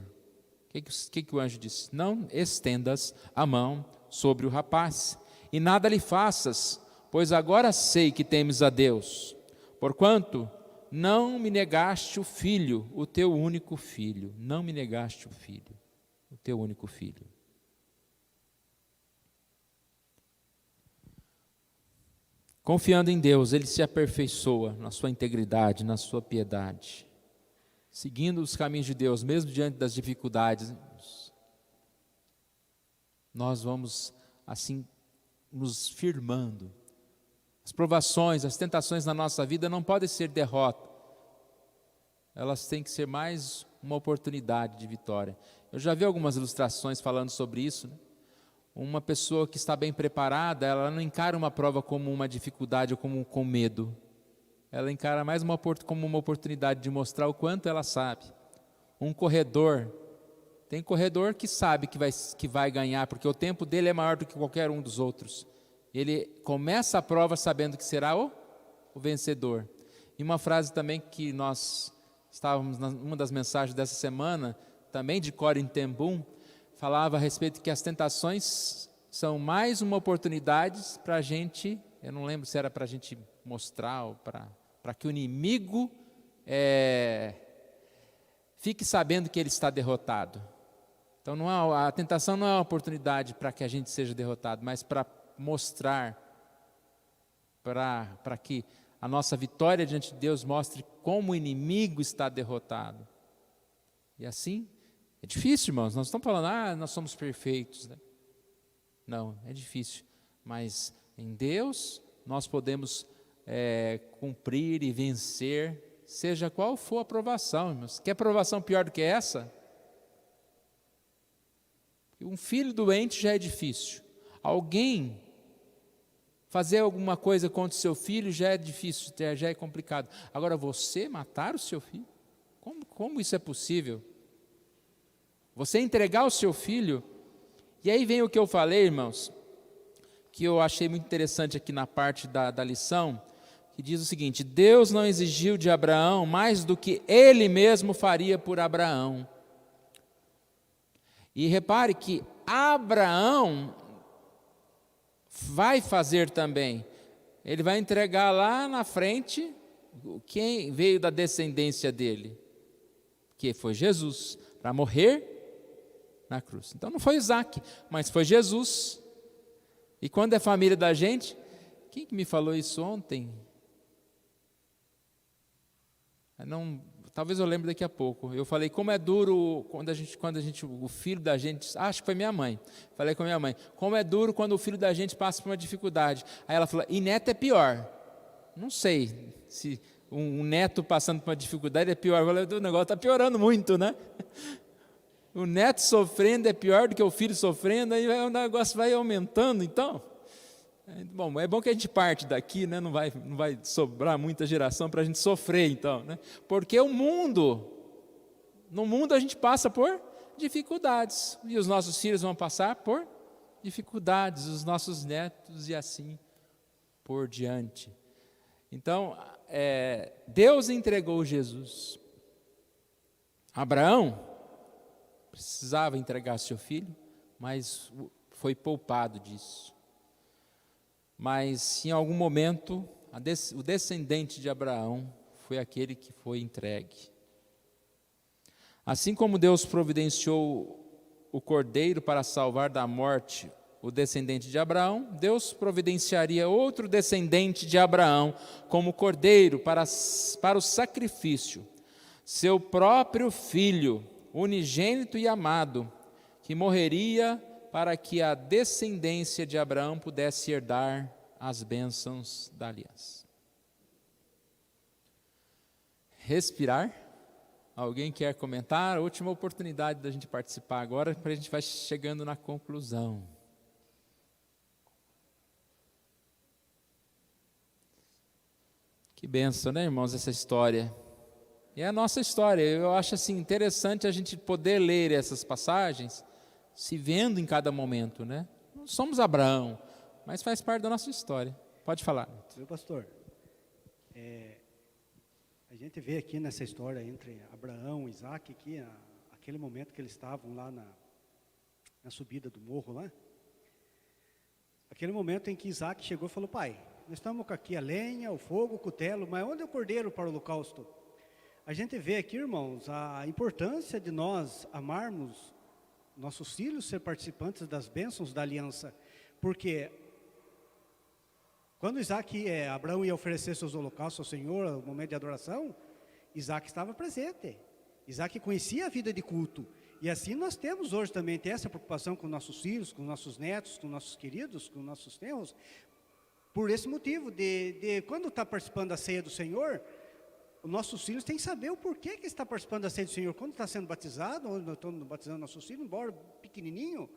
O que o anjo disse? Não estendas a mão sobre o rapaz, e nada lhe faças, pois agora sei que temes a Deus, porquanto não me negaste o filho, o teu único filho. Não me negaste o filho, o teu único filho. Confiando em Deus, ele se aperfeiçoa na sua integridade, na sua piedade, seguindo os caminhos de Deus, mesmo diante das dificuldades. Nós vamos assim nos firmando. As provações, as tentações na nossa vida não podem ser derrota. Elas têm que ser mais uma oportunidade de vitória. Eu já vi algumas ilustrações falando sobre isso, né? Uma pessoa que está bem preparada, ela não encara uma prova como uma dificuldade ou como com medo. Ela encara mais como uma oportunidade de mostrar o quanto ela sabe. Um corredor, tem corredor que sabe que vai ganhar, porque o tempo dele é maior do que qualquer um dos outros. Ele começa a prova sabendo que será o vencedor. E uma frase também que nós estávamos numa das mensagens dessa semana, também de Corrie ten Boom, falava a respeito de que as tentações são mais uma oportunidade para a gente, eu não lembro se era para a gente mostrar, ou para que o inimigo fique sabendo que ele está derrotado. Então a tentação não é uma oportunidade para que a gente seja derrotado, mas para mostrar para que a nossa vitória diante de Deus mostre como o inimigo está derrotado. E assim, é difícil, irmãos, nós não estamos falando, nós somos perfeitos, né? Não, é difícil, mas em Deus nós podemos cumprir e vencer, seja qual for a provação, irmãos. Quer provação pior do que essa? Um filho doente já é difícil, alguém fazer alguma coisa contra o seu filho já é difícil, já é complicado. Agora, você matar o seu filho? Como isso é possível? Você entregar o seu filho? E aí vem o que eu falei, irmãos, que eu achei muito interessante aqui na parte da lição, que diz o seguinte: Deus não exigiu de Abraão mais do que ele mesmo faria por Abraão. E repare que Abraão vai fazer também. Ele vai entregar lá na frente quem veio da descendência dele, que foi Jesus, para morrer na cruz. Então não foi Isaac, mas foi Jesus. E quando é família da gente, quem que me falou isso ontem? Talvez eu lembre daqui a pouco. Eu falei, como é duro quando o filho da gente, acho que foi minha mãe, falei com a minha mãe, como é duro quando o filho da gente passa por uma dificuldade. Aí ela falou, e neto é pior. Não sei se um neto passando por uma dificuldade é pior. Eu falei, o negócio está piorando muito, né? O neto sofrendo é pior do que o filho sofrendo, aí o negócio vai aumentando, então. Bom, é bom que a gente parte daqui, né? Não vai sobrar muita geração para a gente sofrer, então, né? Porque no mundo a gente passa por dificuldades, e os nossos filhos vão passar por dificuldades, os nossos netos e assim por diante. Então, Deus entregou Jesus. Abraão precisava entregar seu filho, mas foi poupado disso. Mas em algum momento, o descendente de Abraão foi aquele que foi entregue. Assim como Deus providenciou o cordeiro para salvar da morte o descendente de Abraão, Deus providenciaria outro descendente de Abraão como cordeiro para o sacrifício, seu próprio filho, unigênito e amado, que morreria para que a descendência de Abraão pudesse herdar as bênçãos da aliança. Respirar. Alguém quer comentar? A última oportunidade da gente participar agora, para a gente vai chegando na conclusão. Que bênção, né, irmãos, essa história. E é a nossa história. Eu acho assim interessante a gente poder ler essas passagens se vendo em cada momento, né? Não somos Abraão, mas faz parte da nossa história. Pode falar. Meu pastor, a gente vê aqui nessa história entre Abraão e Isaac, aquele momento que eles estavam lá na subida do morro lá, aquele momento em que Isaac chegou e falou, pai, nós estamos aqui a lenha, o fogo, o cutelo, mas onde é o cordeiro para o holocausto? A gente vê aqui, irmãos, a importância de nós amarmos nossos filhos, ser participantes das bênçãos da aliança, porque quando Abraão ia oferecer seus holocaustos ao Senhor, no momento de adoração, Isaac estava presente. Isaac conhecia a vida de culto. E assim nós temos hoje também, ter essa preocupação com nossos filhos, com nossos netos, com nossos queridos, com nossos tenros, por esse motivo, de quando está participando da ceia do Senhor, os nossos filhos têm que saber o porquê que está participando da ceia do Senhor. Quando está sendo batizado, ou nós estamos batizando nossos filhos, embora pequenininho,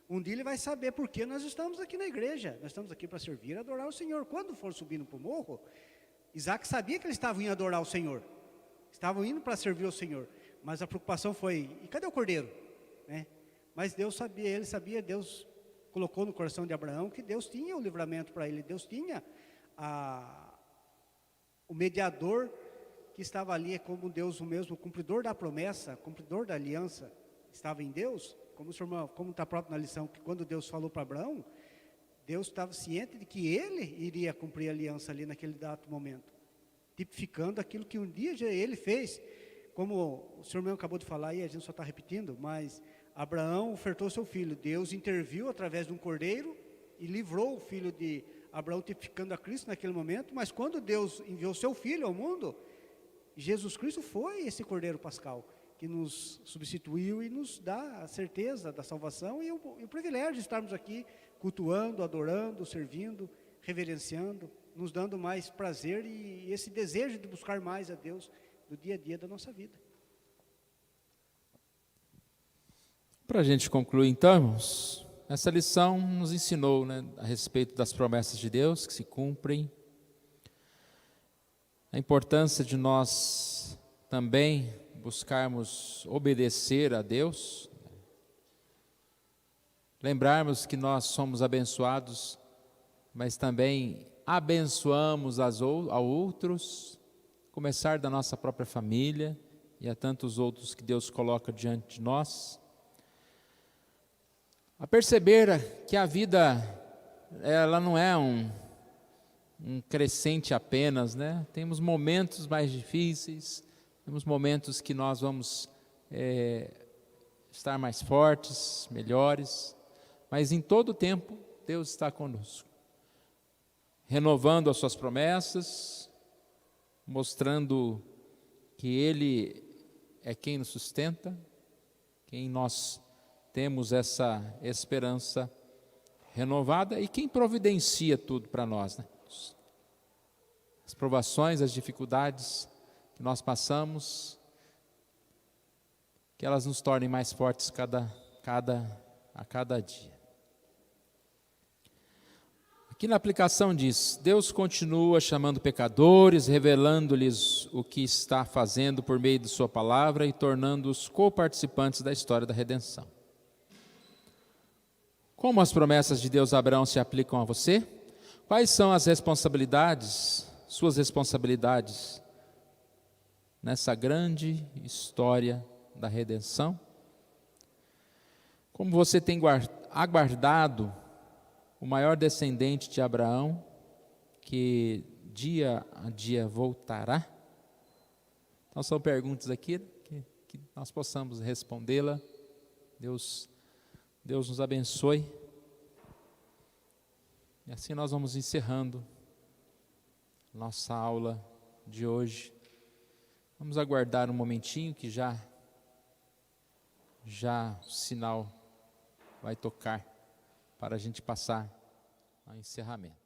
um dia ele vai saber por que nós estamos aqui na igreja. Nós estamos aqui para servir e adorar o Senhor. Quando for subindo para o morro, Isaac sabia que eles estavam indo adorar o Senhor. Estavam indo para servir o Senhor. Mas a preocupação foi, e cadê o cordeiro? Né? Mas Deus sabia, Deus colocou no coração de Abraão que Deus tinha o livramento para ele. Deus tinha o mediador que estava ali como Deus, o mesmo cumpridor da promessa, cumpridor da aliança, estava em Deus, como está próprio na lição, que quando Deus falou para Abraão, Deus estava ciente de que ele iria cumprir a aliança ali naquele dado momento, tipificando aquilo que um dia ele fez, como o senhor mesmo acabou de falar e a gente só está repetindo, mas Abraão ofertou seu filho, Deus interviu através de um cordeiro e livrou o filho de Abraão tipificando a Cristo naquele momento, mas quando Deus enviou seu Filho ao mundo, Jesus Cristo foi esse Cordeiro Pascal, que nos substituiu e nos dá a certeza da salvação e o privilégio de estarmos aqui cultuando, adorando, servindo, reverenciando, nos dando mais prazer e esse desejo de buscar mais a Deus no dia a dia da nossa vida. Para a gente concluir então, irmãos, essa lição nos ensinou, né, a respeito das promessas de Deus que se cumprem, a importância de nós também buscarmos obedecer a Deus, lembrarmos que nós somos abençoados, mas também abençoamos a outros, começar da nossa própria família e a tantos outros que Deus coloca diante de nós. A perceber que a vida, ela não é um crescente apenas, né? Temos momentos mais difíceis, temos momentos que nós vamos estar mais fortes, melhores, mas em todo tempo Deus está conosco, renovando as suas promessas, mostrando que Ele é quem nos sustenta, quem nós temos essa esperança renovada e quem providencia tudo para nós, né? As provações, as dificuldades que nós passamos, que elas nos tornem mais fortes a cada dia. Aqui na aplicação diz: Deus continua chamando pecadores, revelando-lhes o que está fazendo por meio de sua palavra e tornando-os coparticipantes da história da redenção. Como as promessas de Deus a Abraão se aplicam a você? Quais são as responsabilidades, suas responsabilidades, nessa grande história da redenção? Como você tem aguardado o maior descendente de Abraão, que dia a dia voltará? Então são perguntas aqui que nós possamos respondê-la. Deus nos abençoe. E assim nós vamos encerrando nossa aula de hoje. Vamos aguardar um momentinho que já o sinal vai tocar para a gente passar ao encerramento.